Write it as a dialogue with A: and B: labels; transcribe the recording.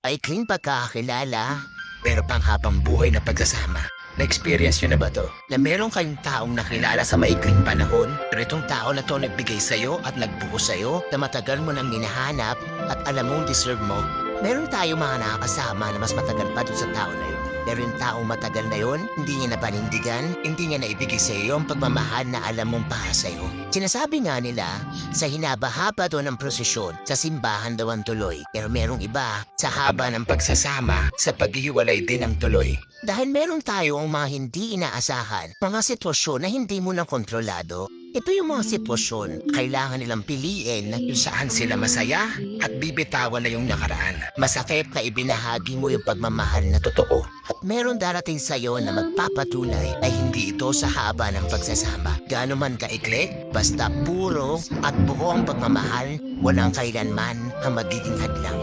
A: Maikling pagkakakilala, pero panghabang buhay na pagsasama. Na-experience nyo na ba to? Na meron kayong taong nakilala sa maikling panahon, pero itong tao na to nagbigay sa'yo at nagbuo sa'yo na matagal mo nang minahanap at alam mong deserve mo. Meron tayong mga nakakasama na mas matagal pa doon sa tao na yun. Pero yung taong matagal na yun, hindi niya napanindigan, hindi niya naibigay sa iyo ang pagmamahal na alam mong para sa iyo. Sinasabi nga nila, sa hinaba-haba doon ng prosesyon, sa simbahan daw ang tuloy. Pero merong iba, sa haba ng pagsasama, sa paghihiwalay din ang tuloy. Dahil meron tayo ang mga hindi inaasahan, mga sitwasyon na hindi mo na kontrolado. Ito yung mga sitwasyon, kailangan nilang piliin kung saan sila masaya at bibitawan na yung nakaraan. Masakit na ibinahagi mo yung pagmamahal na totoo. At meron darating sa'yo na magpapatunay ay hindi ito sa haba ng pagsasama. Gaano man kaikli, basta puro at buo ang pagmamahal, walang kailanman ang magiging hadlang.